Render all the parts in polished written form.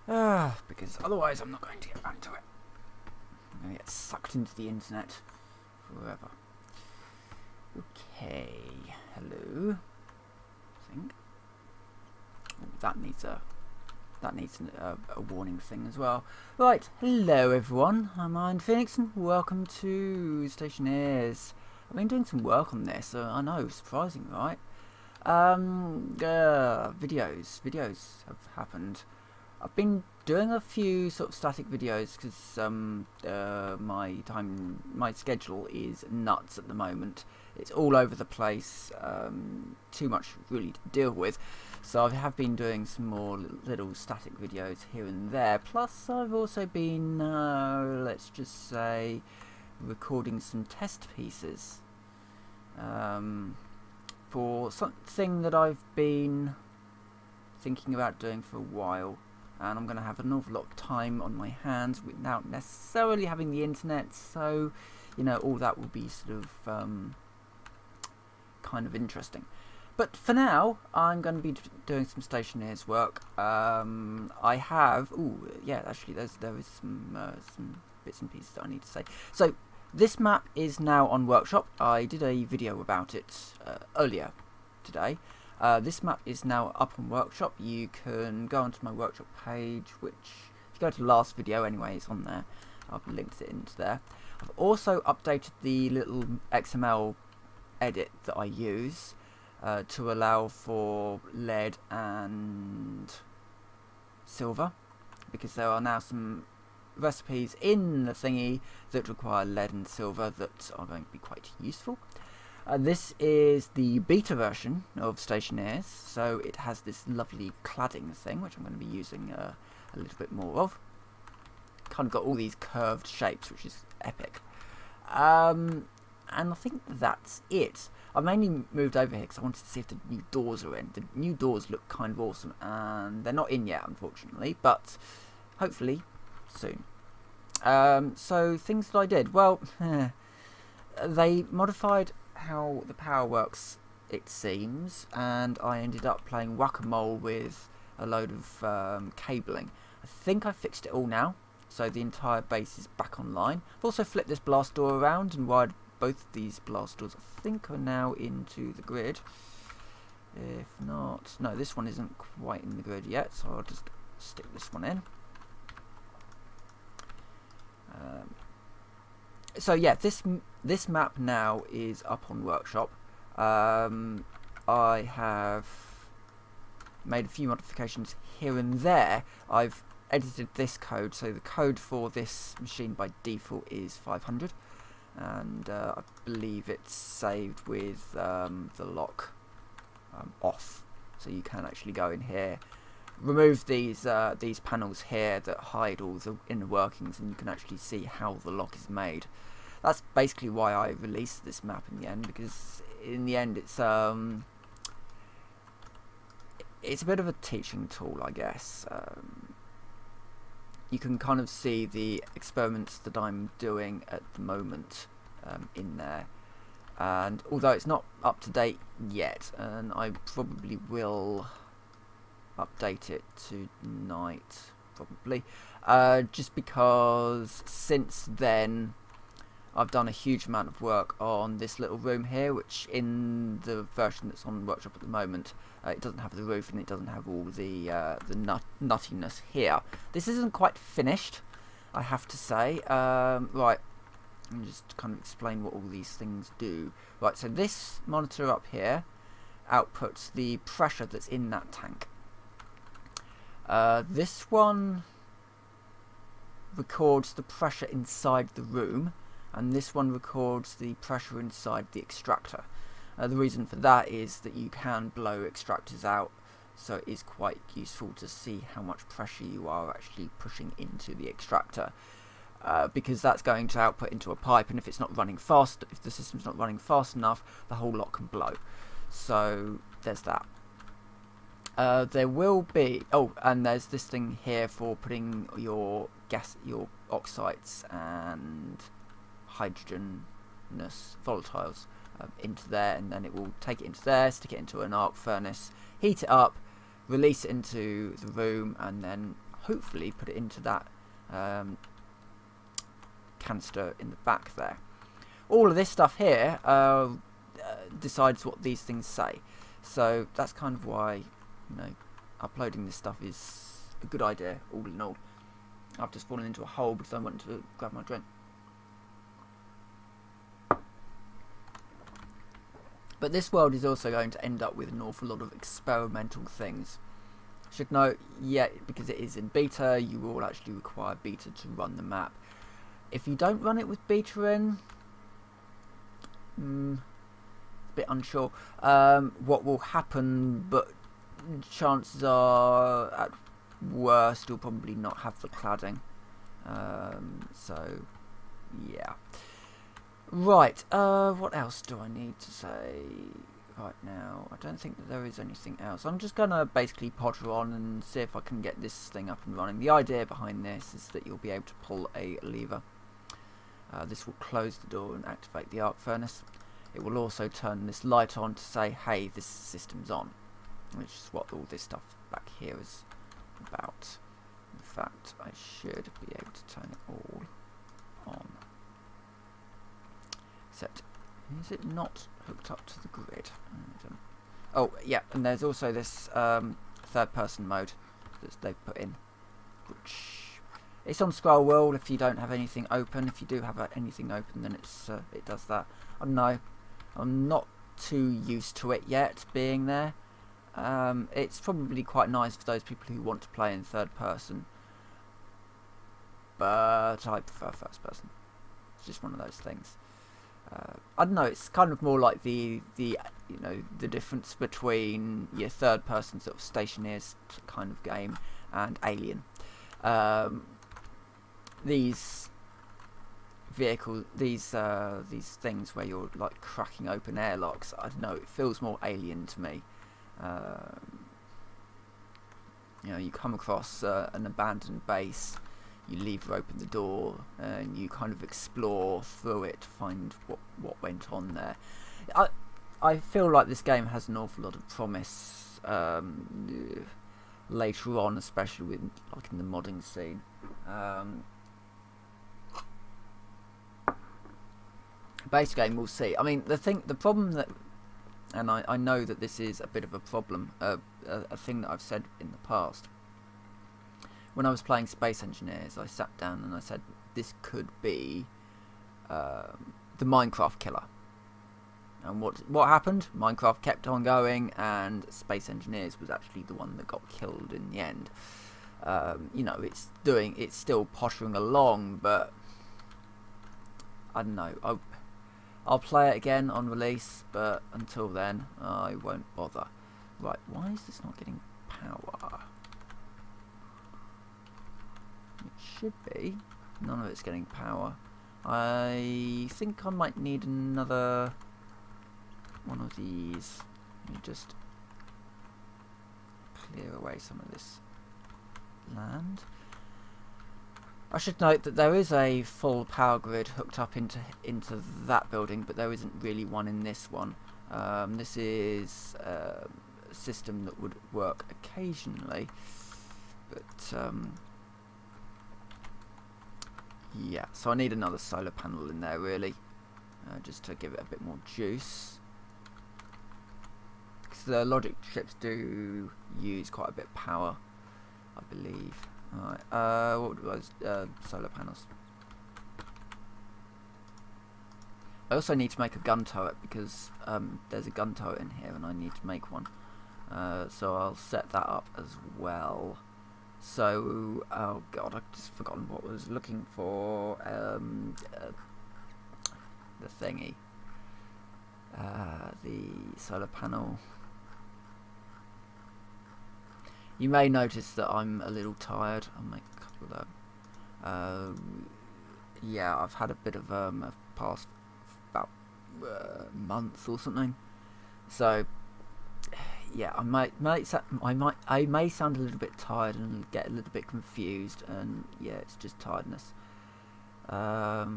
Because otherwise I'm not going to get back to it. I'm going to get sucked into the internet forever. Okay, hello. I think that needs a warning thing as well. Right, hello everyone. I'm Iron Phoenix and welcome to Stationeers. I've been doing some work on this. I know, surprising, right? Videos have happened. I've been doing a few sort of static videos because my schedule is nuts at the moment. It's all over the place, too much really to deal with. So I have been doing some more little static videos here and there. Plus I've also been, let's just say, recording some test pieces for something that I've been thinking about doing for a while. And I'm going to have an awful lot of time on my hands without necessarily having the internet, so, you know, all that will be sort of kind of interesting. But for now, I'm going to be doing some Stationeers work. I have, actually there is some bits and pieces that I need to say. So this map is now on Workshop. I did a video about it earlier today. This map is now up on Workshop. You can go onto my Workshop page, which, if you go to the last video anyway, it's on there. I've linked it into there. I've also updated the little XML edit that I use to allow for lead and silver, because there are now some recipes in the thingy that require lead and silver that are going to be quite useful. This is the beta version of Stationeers, so it has this lovely cladding thing, which I'm going to be using a little bit more of. Kind of got all these curved shapes, which is epic. And I think that's it. I mainly moved over here because I wanted to see if the new doors are in. The new doors look kind of awesome, and they're not in yet, unfortunately, but hopefully soon. So things that I did, well, they modified how the power works, it seems, and I ended up playing whack-a-mole with a load of cabling. I think I fixed it all now, so the entire base is back online. I've also flipped this blast door around and wired both of these blast doors, I think, are now into the grid. If not, no, this one isn't quite in the grid yet, so I'll just stick this one in. So yeah, this map now is up on Workshop. I have made a few modifications here and there. I've edited this code, so the code for this machine by default is 500, and I believe it's saved with the lock off, so you can actually go in here, remove these panels here that hide all the inner workings, and you can actually see how the lock is made. That's basically why I released this map in the end, because in the end it's a bit of a teaching tool, I guess. You can kind of see the experiments that I'm doing at the moment in there, and although it's not up to date yet, and I probably will update it tonight, probably, just because since then I've done a huge amount of work on this little room here, which in the version that's on Workshop at the moment, it doesn't have the roof and it doesn't have all the nuttiness here. This isn't quite finished, I have to say. Right, let me just kind of explain what all these things do. Right, so this monitor up here outputs the pressure that's in that tank. This one records the pressure inside the room, and this one records the pressure inside the extractor. The reason for that is that you can blow extractors out, so it is quite useful to see how much pressure you are actually pushing into the extractor, because that's going to output into a pipe, and if it's not running fast, if the system's not running fast enough, the whole lot can blow. So there's that. There will be, and there's this thing here for putting your oxides and hydrogenous volatiles into there, and then it will take it into there, stick it into an arc furnace, heat it up, release it into the room, and then hopefully put it into that canister in the back there. All of this stuff here decides what these things say, so that's kind of why, you know, uploading this stuff is a good idea all in all. I've just fallen into a hole because I went to grab my drink. But this world is also going to end up with an awful lot of experimental things. Should note, yeah, because it is in beta, you will actually require beta to run the map. If you don't run it with beta in, a bit unsure what will happen, but chances are at worst you'll probably not have the cladding. So yeah. Right, what else do I need to say right now? I don't think that there is anything else. I'm just going to basically potter on and see if I can get this thing up and running. The idea behind this is that you'll be able to pull a lever. This will close the door and activate the arc furnace. It will also turn this light on to say, hey, this system's on, which is what all this stuff back here is about. In fact, I should be able to turn it all on. Except, is it not hooked up to the grid? Oh, yeah, and there's also this third-person mode that they've put in, which it's on scroll wheel if you don't have anything open. If you do have anything open, then it does that. I don't know. I'm not too used to it yet being there. It's probably quite nice for those people who want to play in third person, but I prefer first person. It's just one of those things. I don't know. It's kind of more like the you know, the difference between your third person sort of Stationeers kind of game and Alien. These vehicles, these things where you're like cracking open airlocks, I don't know, it feels more Alien to me. You know, you come across an abandoned base, you lever open the door, and you kind of explore through it to find what went on there. I feel like this game has an awful lot of promise later on, especially with like in the modding scene. Base game, we'll see. I mean, the problem that, and I know that this is a bit of a problem, a thing that I've said in the past. When I was playing Space Engineers, I sat down and I said, this could be the Minecraft killer. And what happened? Minecraft kept on going, and Space Engineers was actually the one that got killed in the end. You know, it's still pottering along, but I don't know. I'll play it again on release, but until then, I won't bother. Right, why is this not getting power? It should be. None of it's getting power. I think I might need another one of these. Let me just clear away some of this land. I should note that there is a full power grid hooked up into that building, but there isn't really one in this one. This is a system that would work occasionally, but yeah, so I need another solar panel in there really, just to give it a bit more juice. Because the logic chips do use quite a bit of power, I believe. Alright, what was solar panels? I also need to make a gun turret because there's a gun turret in here and I need to make one. So I'll set that up as well. So, oh god, I've just forgotten what I was looking for. The thingy. The solar panel. You may notice that I'm a little tired. I'll make a couple of them. Yeah, I've had a bit of a past about month or something. So yeah, I may sound a little bit tired and get a little bit confused, and yeah, it's just tiredness. All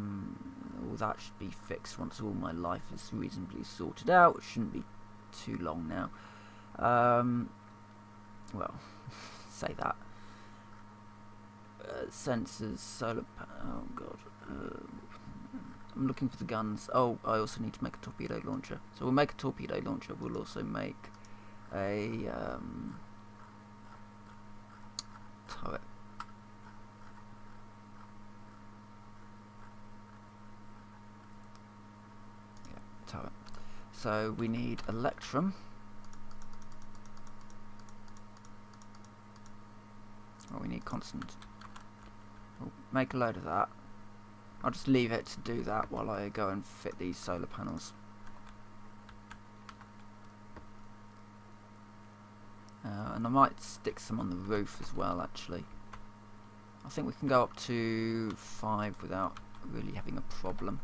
that should be fixed once all my life is reasonably sorted out. It shouldn't be too long now. Well, say that. sensors, solar oh god. I'm looking for the guns. Oh, I also need to make a torpedo launcher. So we'll make a torpedo launcher. We'll also make a turret. Yeah, turret. So we need electrum. Oh, we need constant. We'll make a load of that. I'll just leave it to do that while I go and fit these solar panels. And I might stick some on the roof as well, actually. I think we can go up to 5 without really having a problem.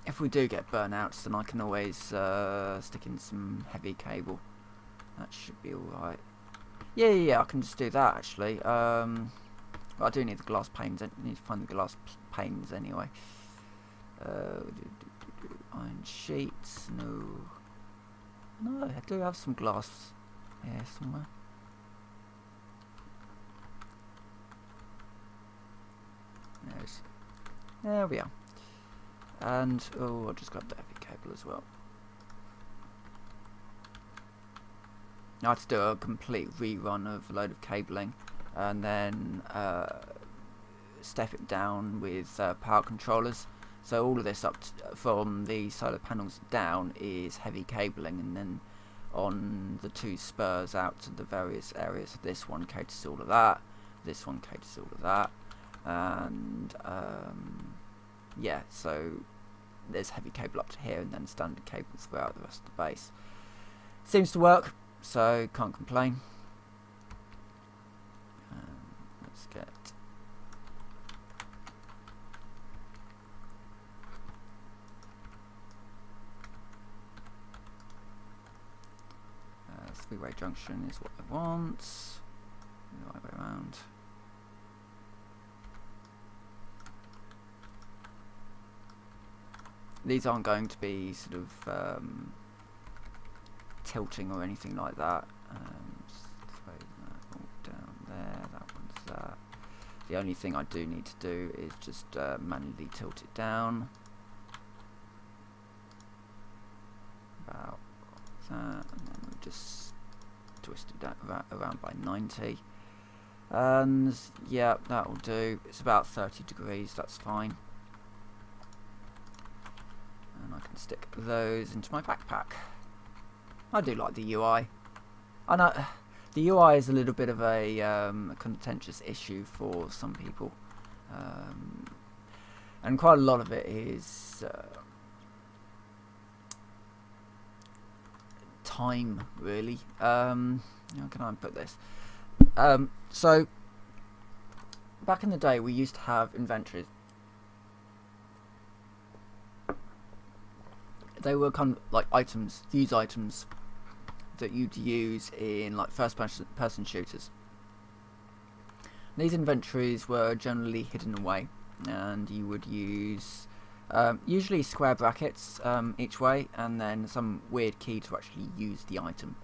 If we do get burnouts, then I can always stick in some heavy cable. That should be alright. Yeah, I can just do that actually. But I do need the glass panes. I need to find the glass panes anyway. Iron sheets. No, I do have some glass here somewhere. There we are. And oh, I'll just grab the heavy cable as well. I had to do a complete rerun of a load of cabling and then step it down with power controllers. So all of this up from the solar panels down is heavy cabling, and then on the 2 spurs out to the various areas. This one caters all of that, this one caters all of that, and yeah, so there's heavy cable up to here and then standard cables throughout the rest of the base. Seems to work. So can't complain. Let's get three-way junction is what I want. The right way around. These aren't going to be sort of tilting or anything like that. Just throw that all down there. That one's that. The only thing I do need to do is just manually tilt it down. About that, and then we'll just twist it around by 90. And yeah, that will do. It's about 30 degrees, that's fine. And I can stick those into my backpack. I do like the UI. I know the UI is a little bit of a contentious issue for some people, and quite a lot of it is time, really. How can I put this? So back in the day, we used to have inventories. They were kind of like items, use items that you'd use in like first person shooters. These inventories were generally hidden away, and you would use usually square brackets each way, and then some weird key to actually use the item.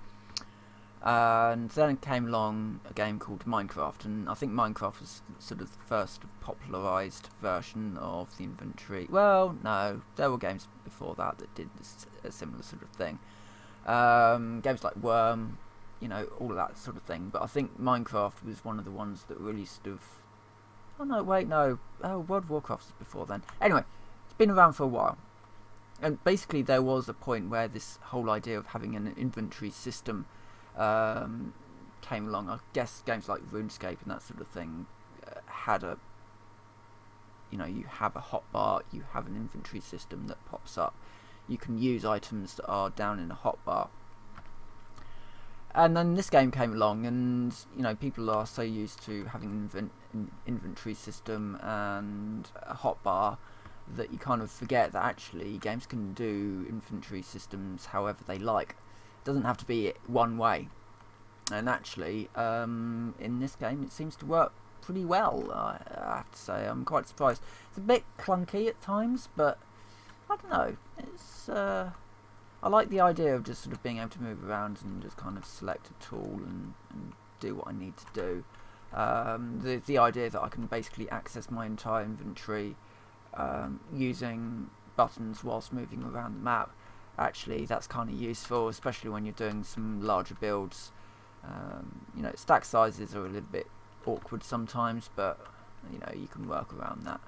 And then came along a game called Minecraft, and I think Minecraft was sort of the first popularised version of the inventory. Well, no, there were games before that that did a similar sort of thing. Games like Worm, you know, all of that sort of thing. But I think Minecraft was one of the ones that really sort of... Oh no, wait, no. Oh, World of Warcraft was before then. Anyway, it's been around for a while. And basically there was a point where this whole idea of having an inventory system came along. I guess games like RuneScape and that sort of thing had a... You know, you have a hotbar, you have an inventory system that pops up. You can use items that are down in a hotbar. And then this game came along, and you know, people are so used to having an inventory system and a hotbar that you kind of forget that actually games can do inventory systems however they like. It doesn't have to be one way. And actually, in this game, it seems to work pretty well. I have to say, I'm quite surprised. It's a bit clunky at times, but I don't know. It's I like the idea of just sort of being able to move around and just kind of select a tool and do what I need to do. The idea that I can basically access my entire inventory using buttons whilst moving around the map, actually that's kind of useful, especially when you're doing some larger builds. You know, stack sizes are a little bit awkward sometimes, but you know, you can work around that.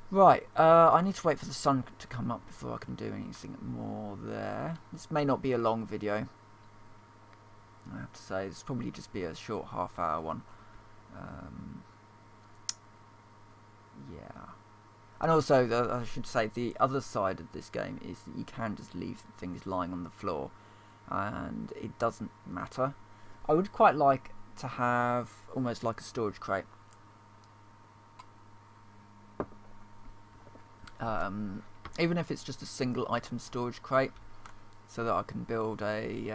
Right, I need to wait for the sun to come up before I can do anything more there. This may not be a long video, I have to say. This will probably just be a short half-hour one. Yeah. And also, I should say, the other side of this game is that you can just leave things lying on the floor, and it doesn't matter. I would quite like to have almost like a storage crate. Even if it's just a single item storage crate, so that I can build a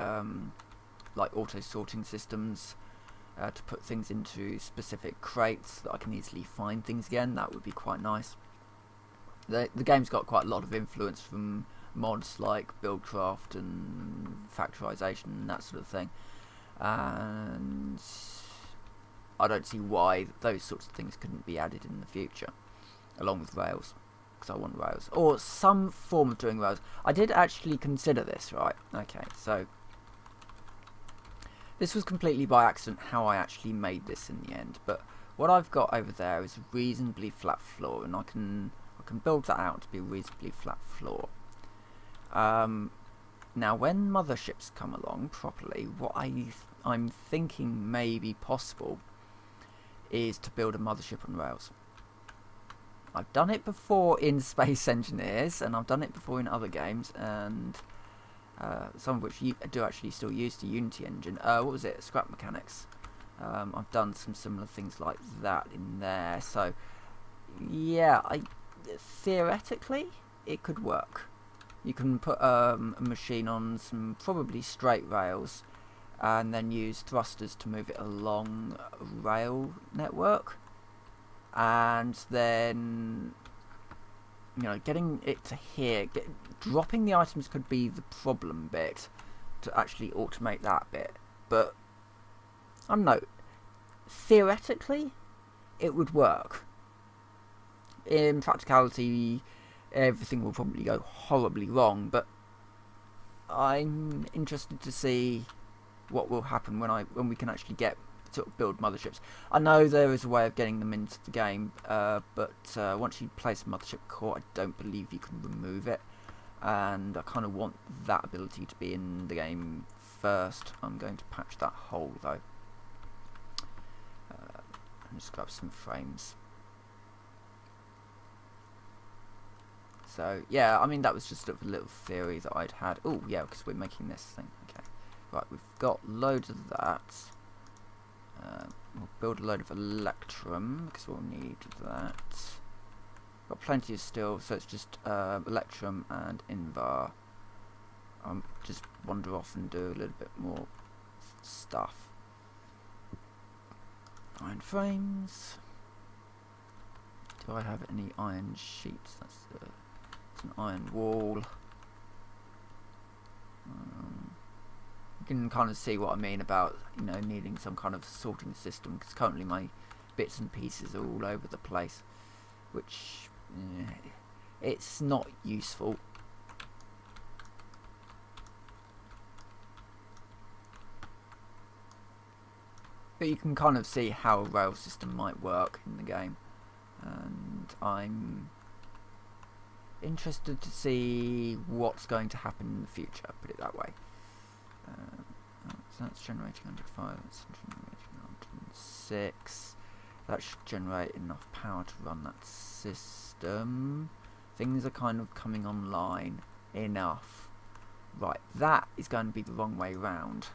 like auto sorting systems to put things into specific crates that I can easily find things again. That would be quite nice. The game's got quite a lot of influence from mods like Buildcraft and Factorization and that sort of thing, and I don't see why those sorts of things couldn't be added in the future, along with Rails. Because I want Rails, or some form of doing Rails. I did actually consider this, right? Okay, so this was completely by accident how I actually made this in the end. But what I've got over there is a reasonably flat floor, and I can build that out to be a reasonably flat floor. Now, when motherships come along properly, what I'm thinking may be possible is to build a mothership on Rails. I've done it before in Space Engineers, and I've done it before in other games, and some of which do actually still use the Unity engine. What was it? Scrap Mechanics. I've done some similar things like that in there. So, yeah, theoretically, it could work. You can put a machine on some probably straight rails, and then use thrusters to move it along a rail network. And then, you know, getting it to here, dropping the items could be the problem bit, to actually automate that bit. But, I don't know, theoretically, it would work. In practicality, everything will probably go horribly wrong, but I'm interested to see what will happen when we can actually sort of build motherships. I know there is a way of getting them into the game, but once you place a mothership core, I don't believe you can remove it, and I kind of want that ability to be in the game first. I'm going to patch that hole though, and just grab some frames. So yeah, I mean, that was just sort of a little theory that I'd had. Oh yeah, because we're making this thing. Okay, right, we've got loads of that. We'll build a load of Electrum, because we'll need that. Got plenty of steel, so it's just Electrum and Invar. I'll just wander off and do a little bit more stuff. Iron frames. Do I have any iron sheets? That's an iron wall. You can kind of see what I mean about, you know, needing some kind of sorting system, because currently my bits and pieces are all over the place, which it's not useful. But you can kind of see how a rail system might work in the game, and I'm interested to see what's going to happen in the future, put it that way. So that's generating 105, that's generating 106. That should generate enough power to run that system. Things are kind of coming online enough. Right, that is going to be the wrong way round.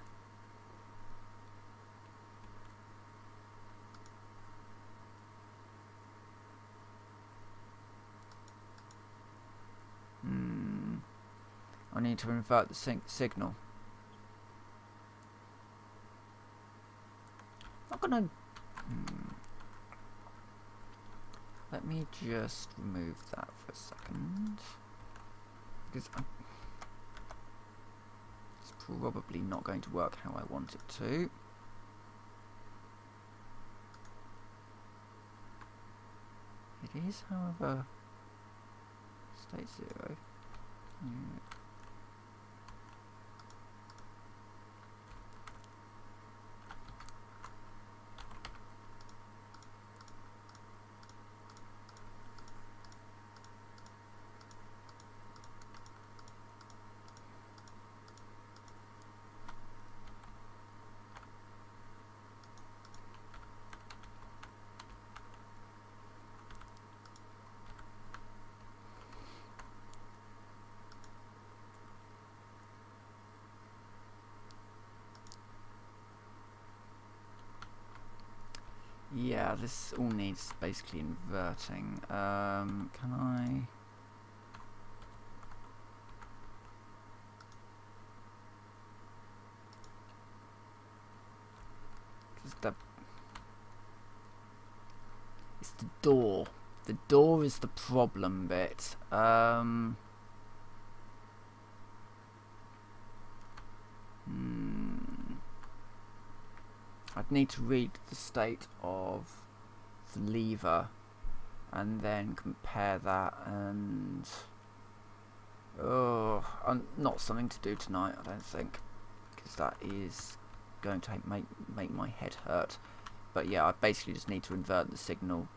I need to invert the signal. I'm not gonna. Let me just remove that for a second, because probably not going to work how I want it to. It is, however, state 0. Yeah, this all needs basically inverting. Can I? It's the door. The door is the problem bit. I'd need to read the state of the lever and then compare that, and not something to do tonight, I don't think, because that is going to make my head hurt. But yeah, I basically just need to invert the signal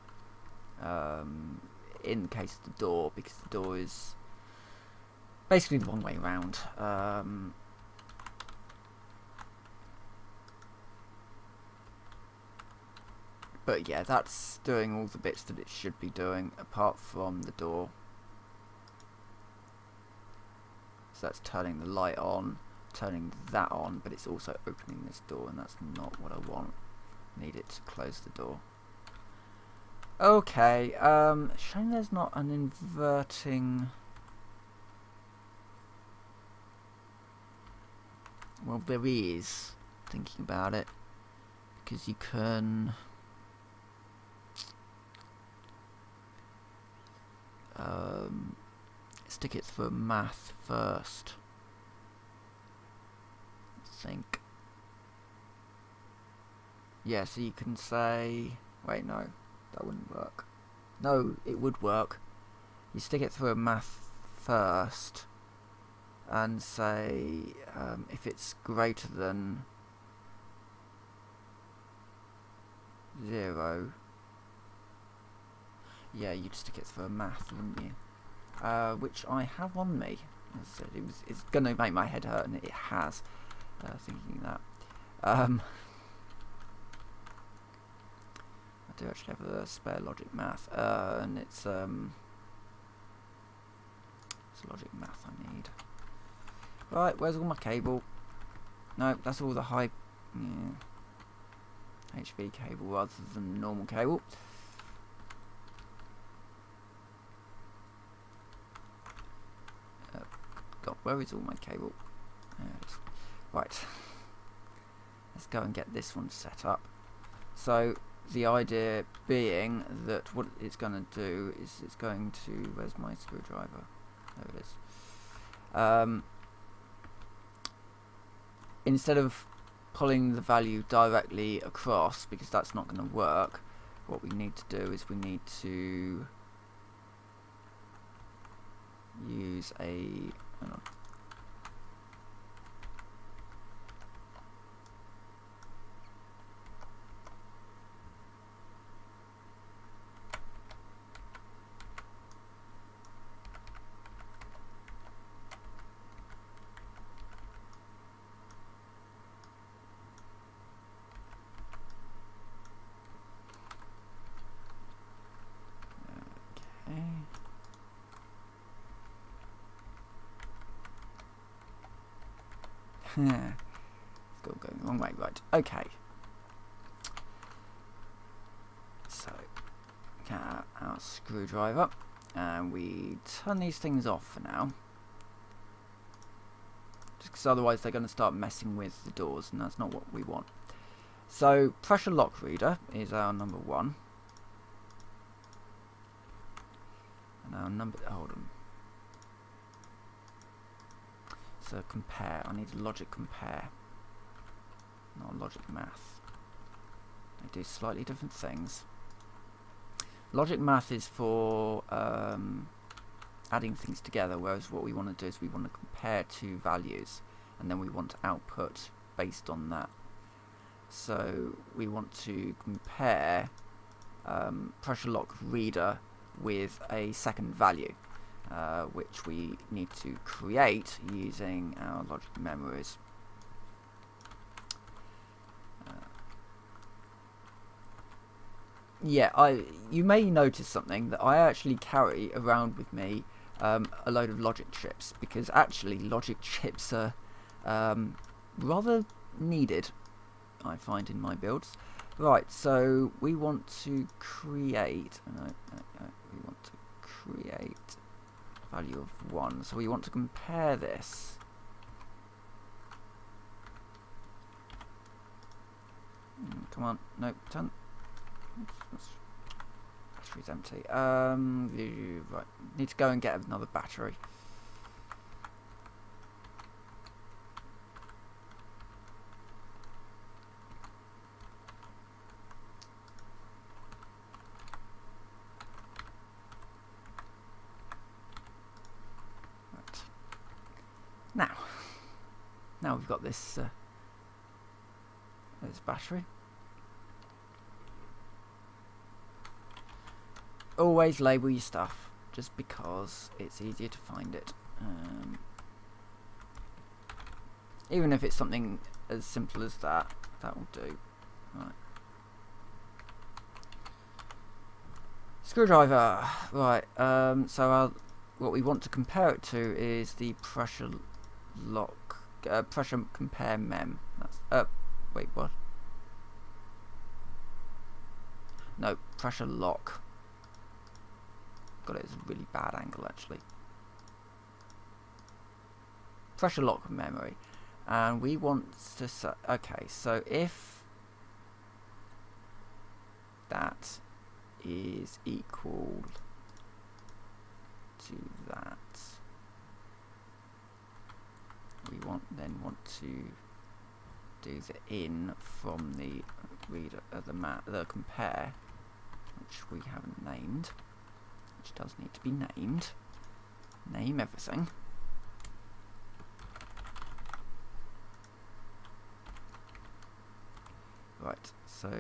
in the case of the door, because the door is basically the wrong way around. But yeah, that's doing all the bits that it should be doing, apart from the door. So that's turning the light on, turning that on, but it's also opening this door, and that's not what I want. I need it to close the door. Okay, shame there's not an inverting... Well, there is, thinking about it, because you can... stick it through math first, I think. Yeah, so you can say, wait, no, that wouldn't work. No, it would work. You stick it through a math first and say if it's greater than 0, yeah, you'd stick it through a math, wouldn't you? Which I have on me. As I said, it's going to make my head hurt, and it has. Thinking that. I do actually have a spare logic math, and it's logic math I need. Right, where's all my cable? No, that's all the high HV cable rather than normal cable. God, where is all my cable? There it is. Right, let's go and get this one set up. So the idea being that what it's going to do is it's going to, where's my screwdriver? There it is. Instead of pulling the value directly across, because that's not going to work, what we need to do is we need to use a... hang on. It's got going the wrong way, right? Okay. So, get out our screwdriver, and we turn these things off for now, just because otherwise they're going to start messing with the doors, and that's not what we want. So, pressure lock reader is our number 1, and our number... hold on. So compare. I need a logic compare, not logic math. They do slightly different things. Logic math is for adding things together, whereas what we want to do is we want to compare two values, and then we want to output based on that. So we want to compare pressure lock reader with a second value, which we need to create using our logic memories. Yeah, you may notice something, that I actually carry around with me a load of logic chips, because actually logic chips are rather needed, I find, in my builds. Right, so we want to create we want to create a value of 1, so we want to compare this. Come on, no, turn. Battery's empty. Right, need to go and get another battery. Right. Now we've got this this battery. Always label your stuff, just because it's easier to find it. Even if it's something as simple as that, that will do. Right. Screwdriver. Right. So what we want to compare it to is the pressure lock, pressure compare mem. That's wait, what? No, pressure lock. Got it as a really bad angle, actually. Pressure lock memory, and we want to set. Okay, so if that is equal to that, we then want to do the in from the reader, the compare, which we haven't named. Which does need to be named. Name everything. Right, so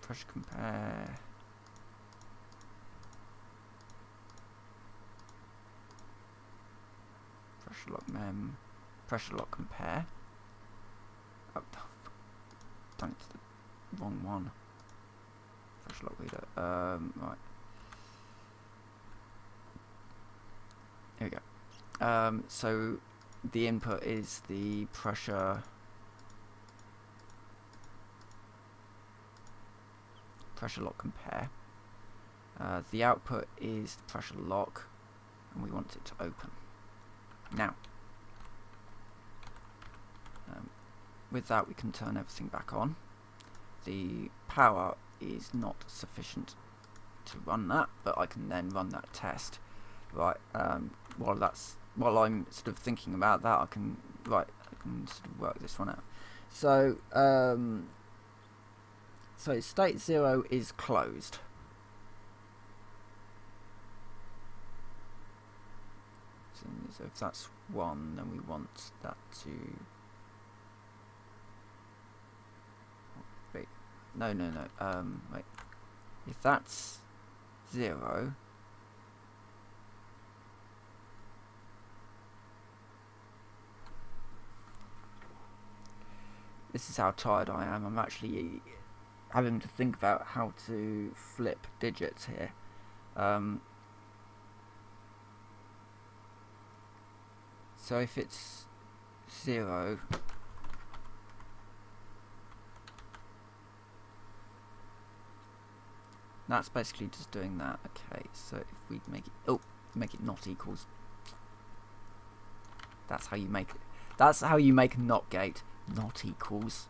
pressure compare. Pressure lock mem. Pressure lock compare. Oh, done it to the wrong one. Pressure lock reader. Right. Here we go. So the input is the pressure lock compare. The output is the pressure lock, and we want it to open. Now, with that we can turn everything back on. The power is not sufficient to run that, but I can then run that test. Right, while I'm sort of thinking about that, I can sort of work this one out. So so state 0 is closed. So if that's 1, then we want that to wait. No. Wait. If that's 0. This is how tired I am. I'm actually having to think about how to flip digits here. So if it's 0, that's basically just doing that. Okay, so if we make it not equals. That's how you make it. That's how you make a NOT gate. Not equals,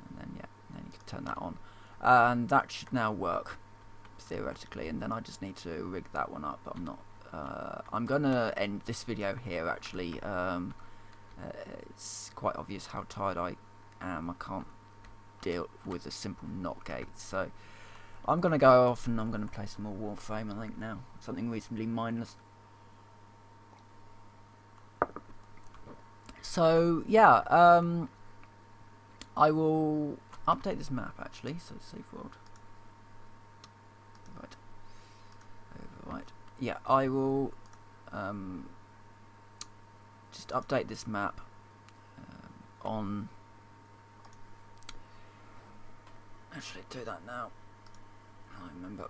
and then then you can turn that on, and that should now work theoretically. And then I just need to rig that one up, but I'm not I'm gonna end this video here actually. It's quite obvious how tired I am. I can't deal with a simple not gate, so I'm gonna go off and I'm gonna play some more Warframe, I think now. Something reasonably mindless. So yeah, I will update this map actually, so save world. Right. Overwrite. Yeah, I will just update this map on. Actually, do that now. I remember.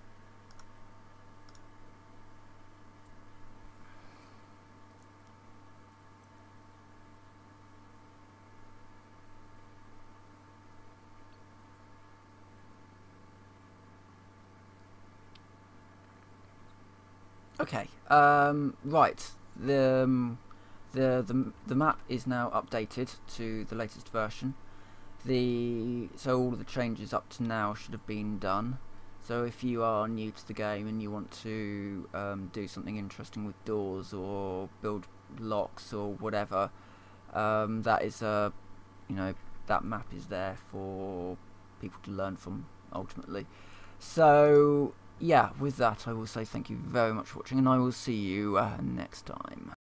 Okay. Right. The map is now updated to the latest version. So all of the changes up to now should have been done. So if you are new to the game and you want to do something interesting with doors or build locks or whatever, that is that map is there for people to learn from ultimately. So yeah, with that I will say thank you very much for watching, and I will see you next time.